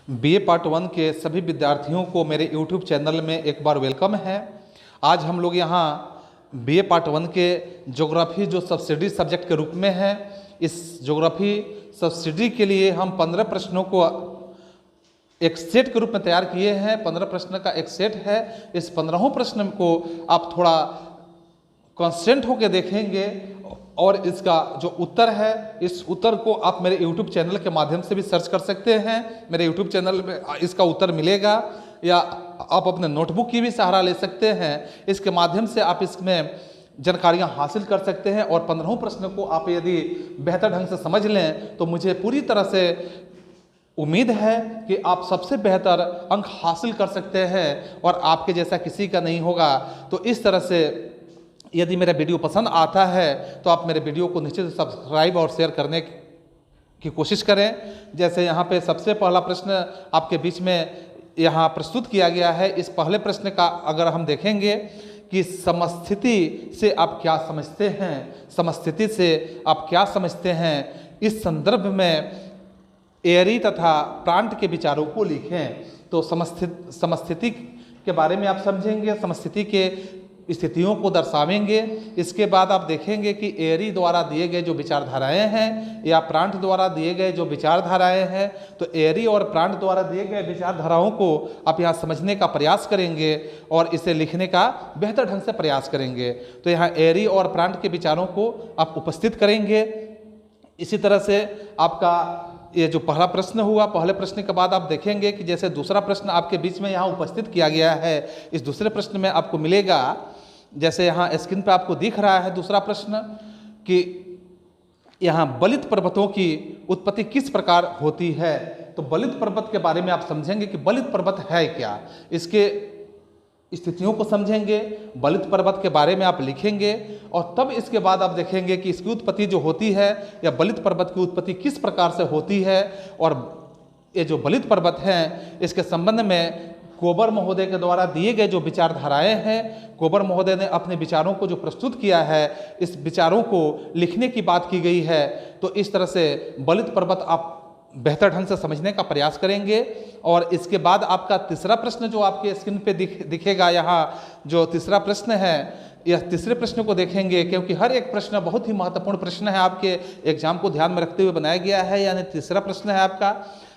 BA part 1 के सभी विद्यार्थियों को मेरे यूट्यूब चैनल में एक बार वेलकम है। आज हम लोग यहाँ बीए पार्ट 1 के ज्योग्राफी जो सब्सिडी सब्जेक्ट के रूप में है, इस ज्योग्राफी सब्सिडी के लिए हम 15 प्रश्नों को एक सेट के रूप में तैयार किए हैं। 15 प्रश्न का एक सेट है। इस 15 प्रश्न को आप थोड़ा कॉन्सेंट्रेट होकर देखेंगे और इसका जो उत्तर है, इस उत्तर को आप मेरे YouTube चैनल के माध्यम से भी सर्च कर सकते हैं। मेरे YouTube चैनल में इसका उत्तर मिलेगा, या आप अपने नोटबुक की भी सहारा ले सकते हैं। इसके माध्यम से आप इसमें जानकारियां हासिल कर सकते हैं और 15 प्रश्न को आप यदि बेहतर ढंग से समझ लें तो मुझे पूरी तरह से उम्मीद है कि आप सबसे बेहतर अंक हासिल कर सकते हैं और आपके जैसा किसी का नहीं होगा। तो इस तरह से यदि मेरा वीडियो पसंद आता है तो आप मेरे वीडियो को निश्चित सब्सक्राइब और शेयर करने की कोशिश करें। जैसे यहाँ पे सबसे पहला प्रश्न आपके बीच में यहाँ प्रस्तुत किया गया है। इस पहले प्रश्न का अगर हम देखेंगे कि समस्थिति से आप क्या समझते हैं, समस्थिति से आप क्या समझते हैं, इस संदर्भ में एयरी तथा प्रांट के विचारों को लिखें। तो समस्थिति के बारे में आप समझेंगे, समस्थिति के स्थितियों को दर्शावेंगे। इसके बाद आप देखेंगे कि एयरी द्वारा दिए गए जो विचारधाराएं हैं या प्रांट द्वारा दिए गए जो विचारधाराएं हैं, तो एयरी और प्रांट द्वारा दिए गए विचारधाराओं को आप यहाँ समझने का प्रयास करेंगे और इसे लिखने का बेहतर ढंग से प्रयास करेंगे। तो यहाँ एयरी और प्रांट के विचारों को आप उपस्थित करेंगे। इसी तरह से आपका ये जो पहला प्रश्न हुआ, पहले प्रश्न के बाद आप देखेंगे कि जैसे दूसरा प्रश्न आपके बीच में यहाँ उपस्थित किया गया है। इस दूसरे प्रश्न में आपको मिलेगा, जैसे यहाँ स्क्रीन पे आपको दिख रहा है दूसरा प्रश्न, कि यहाँ बलित पर्वतों की उत्पत्ति किस प्रकार होती है। तो बलित पर्वत के बारे में आप समझेंगे कि बलित पर्वत है क्या, इसके स्थितियों को समझेंगे, बलित पर्वत के बारे में आप लिखेंगे और तब इसके बाद आप देखेंगे कि इसकी उत्पत्ति जो होती है या बलित पर्वत की उत्पत्ति किस प्रकार से होती है। और ये जो बलित पर्वत हैं, इसके संबंध में कोबर महोदय के द्वारा दिए गए जो विचारधाराएं हैं, कोबर महोदय ने अपने विचारों को जो प्रस्तुत किया है, इस विचारों को लिखने की बात की गई है। तो इस तरह से बलित पर्वत आप बेहतर ढंग से समझने का प्रयास करेंगे। और इसके बाद आपका तीसरा प्रश्न जो आपके स्क्रीन पे दिखेगा, यहाँ जो तीसरा प्रश्न है, यह तीसरे प्रश्न को देखेंगे क्योंकि हर एक प्रश्न बहुत ही महत्वपूर्ण प्रश्न है, आपके एग्जाम को ध्यान में रखते हुए बनाया गया है। यानी तीसरा प्रश्न है आपका,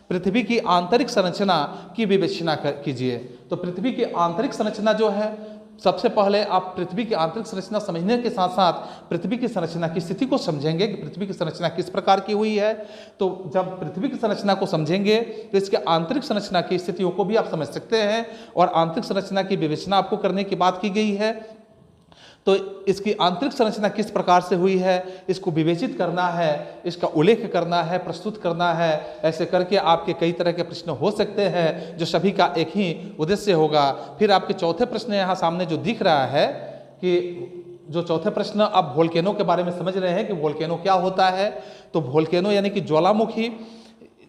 पृथ्वी की आंतरिक संरचना की विवेचना कीजिए। तो पृथ्वी की आंतरिक संरचना जो है, सबसे पहले आप पृथ्वी की आंतरिक संरचना समझने के साथ साथ पृथ्वी की संरचना की स्थिति को समझेंगे कि पृथ्वी की संरचना किस प्रकार की हुई है। तो जब पृथ्वी की संरचना को समझेंगे तो इसके आंतरिक संरचना की स्थितियों को भी आप समझ सकते हैं और आंतरिक संरचना की विवेचना आपको करने की बात की गई है। तो इसकी आंतरिक संरचना किस प्रकार से हुई है, इसको विवेचित करना है, इसका उल्लेख करना है, प्रस्तुत करना है। ऐसे करके आपके कई तरह के प्रश्न हो सकते हैं जो सभी का एक ही उद्देश्य होगा। फिर आपके चौथे प्रश्न यहाँ सामने जो दिख रहा है, कि जो चौथे प्रश्न आप वोल्केनो के बारे में समझ रहे हैं कि वोल्केनो क्या होता है। तो वोल्केनो यानी कि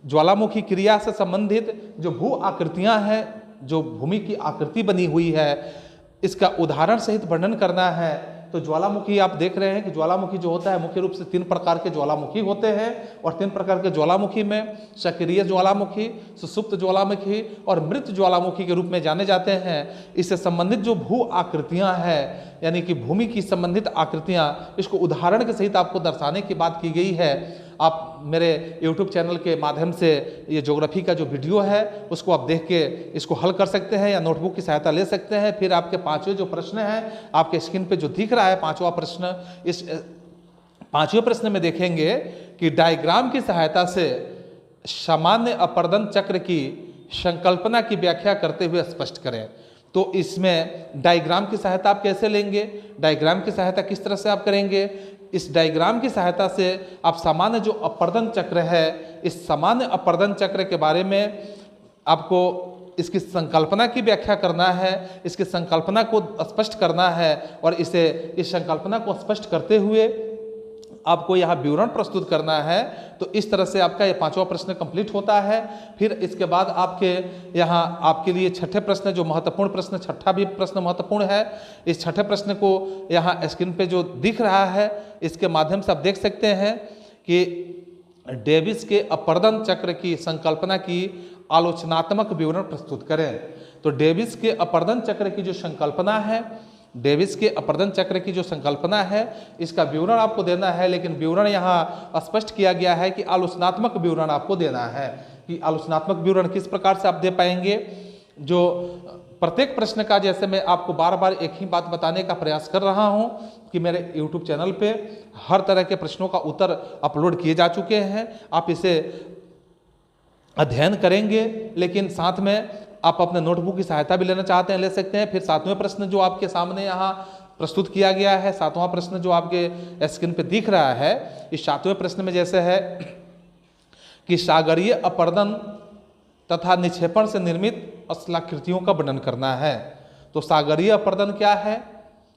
ज्वालामुखी क्रिया से संबंधित जो भू आकृतियाँ हैं, जो भूमि की आकृति बनी हुई है, इसका उदाहरण सहित वर्णन करना है। तो ज्वालामुखी आप देख रहे हैं कि ज्वालामुखी जो होता है मुख्य रूप से 3 प्रकार के ज्वालामुखी होते हैं और 3 प्रकार के ज्वालामुखी में सक्रिय ज्वालामुखी, सुषुप्त ज्वालामुखी और मृत ज्वालामुखी के रूप में जाने जाते हैं। इससे संबंधित जो भू आकृतियां हैं, यानी कि भूमि की संबंधित आकृतियां, इसको उदाहरण के सहित आपको दर्शाने की बात की गई है। आप मेरे YouTube चैनल के माध्यम से ये ज्योग्राफी का जो वीडियो है उसको आप देख के इसको हल कर सकते हैं या नोटबुक की सहायता ले सकते हैं। फिर आपके 5वें जो प्रश्न है आपके स्क्रीन पे जो दिख रहा है 5वां प्रश्न, इस 5वें प्रश्न में देखेंगे कि डायग्राम की सहायता से सामान्य अपर्दन चक्र की संकल्पना की व्याख्या करते हुए स्पष्ट करें। तो इसमें डायग्राम की सहायता आप कैसे लेंगे, डायग्राम की सहायता किस तरह से आप करेंगे। इस डायग्राम की सहायता से आप सामान्य जो अपर्दन चक्र है, इस सामान्य अपर्दन चक्र के बारे में आपको इसकी संकल्पना की व्याख्या करना है, इसकी संकल्पना को स्पष्ट करना है और इस संकल्पना को स्पष्ट करते हुए आपको यहाँ विवरण प्रस्तुत करना है। तो इस तरह से आपका ये 5वां प्रश्न कंप्लीट होता है। फिर इसके बाद आपके यहाँ आपके लिए छठे प्रश्न जो महत्वपूर्ण प्रश्न, छठा भी प्रश्न महत्वपूर्ण है। इस छठे प्रश्न को यहाँ स्क्रीन पे जो दिख रहा है इसके माध्यम से आप देख सकते हैं कि डेविस के अपर्दन चक्र की संकल्पना की आलोचनात्मक विवरण प्रस्तुत करें। तो डेविस के अपर्दन चक्र की जो संकल्पना है, डेविस के अपर्दन चक्र की जो संकल्पना है, इसका विवरण आपको देना है, लेकिन विवरण यहाँ स्पष्ट किया गया है कि आलोचनात्मक विवरण आपको देना है। कि आलोचनात्मक विवरण किस प्रकार से आप दे पाएंगे, जो प्रत्येक प्रश्न का, जैसे मैं आपको बार बार एक ही बात बताने का प्रयास कर रहा हूं कि मेरे YouTube चैनल पे हर तरह के प्रश्नों का उत्तर अपलोड किए जा चुके हैं। आप इसे अध्ययन करेंगे, लेकिन साथ में आप अपने नोटबुक की सहायता भी लेना चाहते हैं, ले सकते हैं। फिर 7वें प्रश्न जो आपके सामने यहाँ प्रस्तुत किया गया है, 7वां प्रश्न जो आपके स्क्रीन पे दिख रहा है, इस 7वें प्रश्न में जैसे है कि सागरीय अपर्दन तथा निक्षेपण से निर्मित स्थलाकृतियों का वर्णन करना है। तो सागरीय अपर्दन क्या है,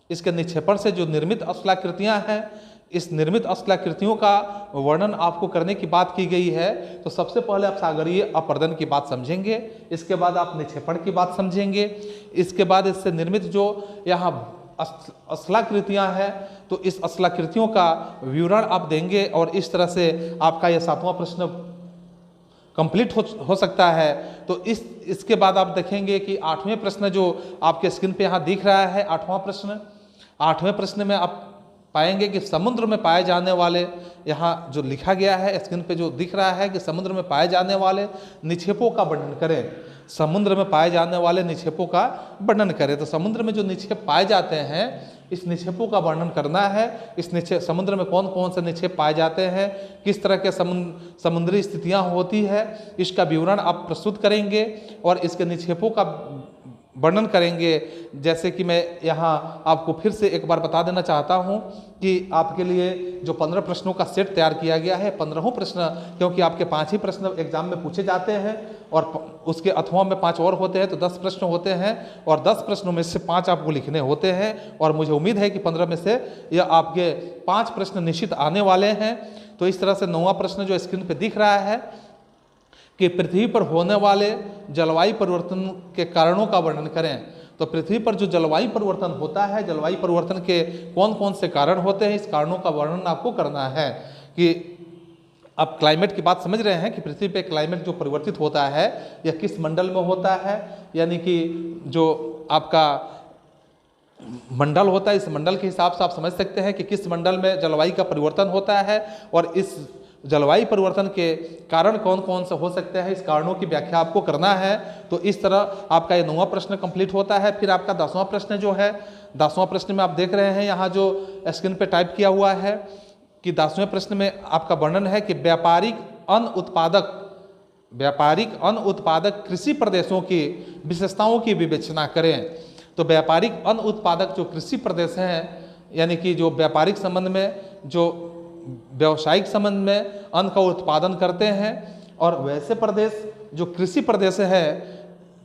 इसके निक्षेपण से जो निर्मित स्थलाकृतियां हैं, इस निर्मित स्थलाकृतियों का वर्णन आपको करने की बात की गई है। तो सबसे पहले आप सागरीय अपर्दन की बात समझेंगे, इसके बाद आप निक्षेपण की बात समझेंगे, इसके बाद इससे निर्मित जो यहाँ स्थलाकृतियां हैं, तो इस स्थलाकृतियों का विवरण आप देंगे, और इस तरह से आपका यह 7वां प्रश्न कंप्लीट हो सकता है। तो इसके बाद आप देखेंगे कि 8वें प्रश्न जो आपके स्क्रीन पे यहाँ दिख रहा है, 8वां प्रश्न, 8वें प्रश्न में आप पाएंगे कि समुद्र में पाए जाने वाले, यहाँ जो लिखा गया है स्क्रीन पे जो दिख रहा है कि समुद्र में पाए जाने वाले निक्षेपों का वर्णन करें। समुद्र में पाए जाने वाले निक्षेपों का वर्णन करें। तो समुद्र में जो निक्षेप पाए जाते हैं, इस निक्षेपों का वर्णन करना है। इस समुद्र में कौन कौन से निक्षेप पाए जाते हैं, किस तरह के समुद्री स्थितियां होती है, इसका विवरण आप प्रस्तुत करेंगे और इसके निक्षेपों का वर्णन करेंगे। जैसे कि मैं यहाँ आपको फिर से एक बार बता देना चाहता हूँ कि आपके लिए जो 15 प्रश्नों का सेट तैयार किया गया है, 15 प्रश्न, क्योंकि आपके 5 ही प्रश्न एग्जाम में पूछे जाते हैं और उसके अथवा में 5 और होते हैं, तो 10 प्रश्न होते हैं और 10 प्रश्नों में से 5 आपको लिखने होते हैं। और मुझे उम्मीद है कि 15 में से यह आपके 5 प्रश्न निश्चित आने वाले हैं। तो इस तरह से 9वां प्रश्न जो स्क्रीन पर दिख रहा है कि पृथ्वी पर होने वाले जलवायु परिवर्तन के कारणों का वर्णन करें। तो पृथ्वी पर जो जलवायु परिवर्तन होता है, जलवायु परिवर्तन के कौन कौन से कारण होते हैं, इस कारणों का वर्णन आपको करना है। कि आप क्लाइमेट की बात समझ रहे हैं कि पृथ्वी पे क्लाइमेट जो परिवर्तित होता है यह किस मंडल में होता है, यानी कि जो आपका मंडल होता है, इस मंडल के हिसाब से आप समझ सकते हैं कि किस मंडल में जलवायु का परिवर्तन होता है और इस जलवायु परिवर्तन के कारण कौन कौन से हो सकते हैं, इस कारणों की व्याख्या आपको करना है। तो इस तरह आपका ये 9वां प्रश्न कंप्लीट होता है। फिर आपका 10वां प्रश्न जो है, 10वां प्रश्न में आप देख रहे हैं यहाँ जो स्क्रीन पे टाइप किया हुआ है कि 10वें प्रश्न में आपका वर्णन है कि व्यापारिक अन्न उत्पादक कृषि प्रदेशों की विशेषताओं की विवेचना करें। तो व्यापारिक अन्न उत्पादक जो कृषि प्रदेश हैं, यानी कि जो व्यापारिक संबंध में, जो व्यावसायिक संबंध में अन्न का उत्पादन करते हैं, और वैसे प्रदेश जो कृषि प्रदेश है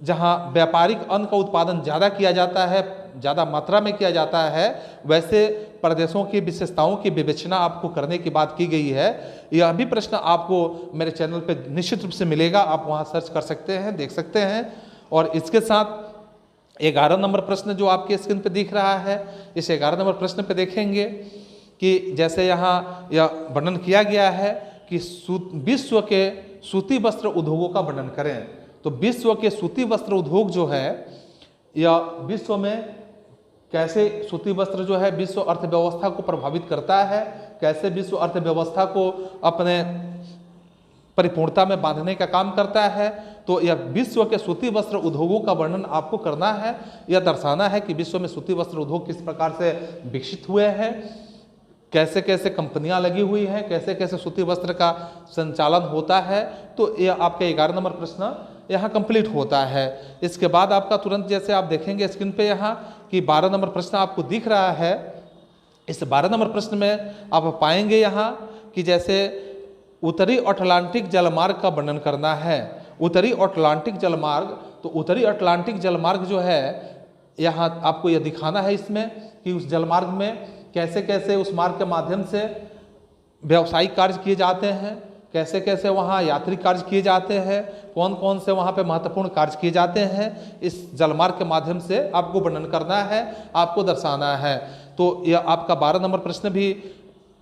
जहां व्यापारिक अन्न का उत्पादन ज़्यादा किया जाता है, ज़्यादा मात्रा में किया जाता है, वैसे प्रदेशों की विशेषताओं की विवेचना आपको करने की बात की गई है। यह भी प्रश्न आपको मेरे चैनल पे निश्चित रूप से मिलेगा, आप वहां सर्च कर सकते हैं, देख सकते हैं। और इसके साथ 11 नंबर प्रश्न जो आपके स्क्रीन पे दिख रहा है, इस 11 नंबर प्रश्न पे देखेंगे कि जैसे यहाँ यह वर्णन किया गया है कि विश्व के सूती वस्त्र उद्योगों का वर्णन करें। तो विश्व के सूती वस्त्र उद्योग जो है, यह विश्व में कैसे सूती वस्त्र जो है विश्व अर्थव्यवस्था को प्रभावित करता है, कैसे विश्व अर्थव्यवस्था को अपने परिपूर्णता में बांधने का काम करता है। तो यह विश्व के सूती वस्त्र उद्योगों का वर्णन आपको करना है, यह दर्शाना है कि विश्व में सूती वस्त्र उद्योग किस प्रकार से विकसित हुए हैं, कैसे कैसे कंपनियां लगी हुई हैं, कैसे कैसे सूती वस्त्र का संचालन होता है। तो यह आपका 11 नंबर प्रश्न यहाँ कंप्लीट होता है। इसके बाद आपका तुरंत जैसे आप देखेंगे स्क्रीन पे यहाँ कि 12 नंबर प्रश्न आपको दिख रहा है। इस 12 नंबर प्रश्न में आप पाएंगे यहाँ कि जैसे उत्तरी अटलांटिक जलमार्ग का वर्णन करना है। उत्तरी अटलांटिक जलमार्ग, तो उत्तरी अटलांटिक जलमार्ग जो है यहाँ आपको यह दिखाना है इसमें कि उस जलमार्ग में कैसे कैसे उस मार्ग के माध्यम से व्यावसायिक कार्य किए जाते हैं, कैसे कैसे वहाँ यात्री कार्य किए जाते हैं, कौन कौन से वहाँ पे महत्वपूर्ण कार्य किए जाते हैं, इस जलमार्ग के माध्यम से आपको वर्णन करना है, आपको दर्शाना है। तो यह आपका 12 नंबर प्रश्न भी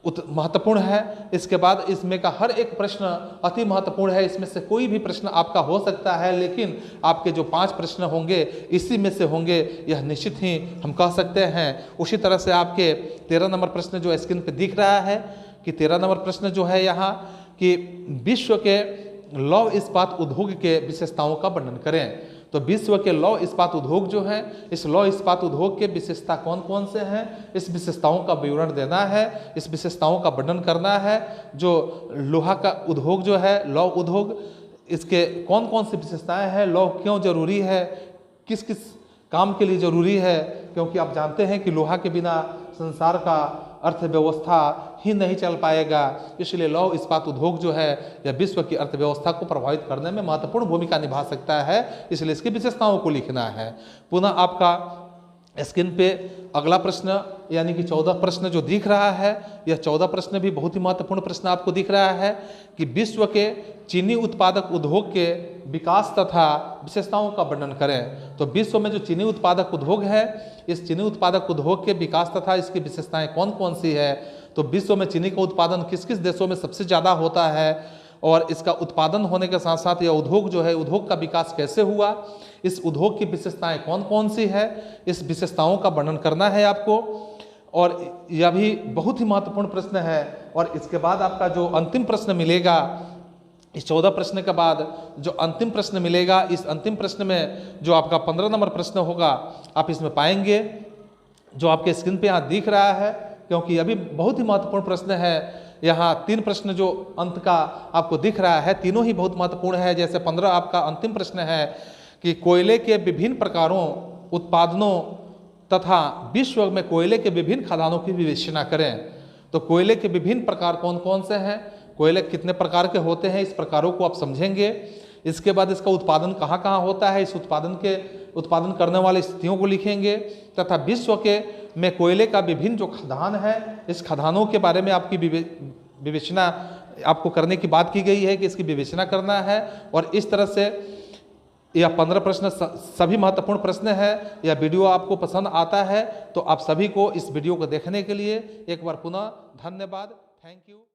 महत्वपूर्ण है। इसके बाद इसमें का हर एक प्रश्न अति महत्वपूर्ण है। इसमें से कोई भी प्रश्न आपका हो सकता है, लेकिन आपके जो 5 प्रश्न होंगे इसी में से होंगे, यह निश्चित ही हम कह सकते हैं। उसी तरह से आपके 13 नंबर प्रश्न जो स्क्रीन पे दिख रहा है कि 13 नंबर प्रश्न जो है यहाँ कि विश्व के लौह इस्पात उद्योग के विशेषताओं का वर्णन करें। तो विश्व के लौह इस्पात उद्योग जो है, इस लौह इस्पात उद्योग के विशेषता कौन कौन से हैं, इस विशेषताओं का विवरण देना है, इस विशेषताओं का वर्णन करना है। जो लोहा का उद्योग जो है, लौह उद्योग, इसके कौन कौन सी विशेषताएं हैं, लौह क्यों जरूरी है, किस किस काम के लिए जरूरी है, क्योंकि आप जानते हैं कि लोहा के बिना संसार का अर्थव्यवस्था ही नहीं चल पाएगा। इसलिए लौह इस्पात उद्योग जो है यह विश्व की अर्थव्यवस्था को प्रभावित करने में महत्वपूर्ण भूमिका निभा सकता है, इसलिए इसकी विशेषताओं को लिखना है। पुनः आपका स्क्रीन पे अगला प्रश्न यानी कि 14 प्रश्न जो दिख रहा है, यह 14 प्रश्न भी बहुत ही महत्वपूर्ण प्रश्न आपको दिख रहा है कि विश्व के चीनी उत्पादक उद्योग के विकास तथा विशेषताओं का वर्णन करें। तो विश्व में जो चीनी उत्पादक उद्योग है, इस चीनी उत्पादक उद्योग के विकास तथा इसकी विशेषताएं कौन कौन सी है। तो विश्व में चीनी का उत्पादन किस किस देशों में सबसे ज़्यादा होता है, और इसका उत्पादन होने के साथ साथ यह उद्योग जो है, उद्योग का विकास कैसे हुआ, इस उद्योग की विशेषताएं कौन कौन सी है, इस विशेषताओं का वर्णन करना है आपको। और यह भी बहुत ही महत्वपूर्ण प्रश्न है। और इसके बाद आपका जो अंतिम प्रश्न मिलेगा, इस 14 प्रश्न के बाद जो अंतिम प्रश्न मिलेगा, इस अंतिम प्रश्न में जो आपका 15 नंबर प्रश्न होगा, आप इसमें पाएंगे जो आपके स्क्रीन पे यहाँ दिख रहा है, क्योंकि यह भी बहुत ही महत्वपूर्ण प्रश्न है। यहाँ 3 प्रश्न जो अंत का आपको दिख रहा है, तीनों ही बहुत महत्वपूर्ण है। जैसे 15 आपका अंतिम प्रश्न है कि कोयले के विभिन्न प्रकारों, उत्पादनों तथा विश्व में कोयले के विभिन्न खदानों की विवेचना करें। तो कोयले के विभिन्न प्रकार कौन कौन से हैं, कोयले कितने प्रकार के होते हैं, इस प्रकारों को आप समझेंगे। इसके बाद इसका उत्पादन कहाँ कहाँ होता है, इस उत्पादन करने वाली स्थितियों को लिखेंगे। तथा विश्व के में कोयले का विभिन्न जो खदान है, इस खदानों के बारे में आपकी विवेचना आपको करने की बात की गई है कि इसकी विवेचना करना है। और इस तरह से यह 15 प्रश्न सभी महत्वपूर्ण प्रश्न है। यह वीडियो आपको पसंद आता है तो आप सभी को इस वीडियो को देखने के लिए एक बार पुनः धन्यवाद। Thank you.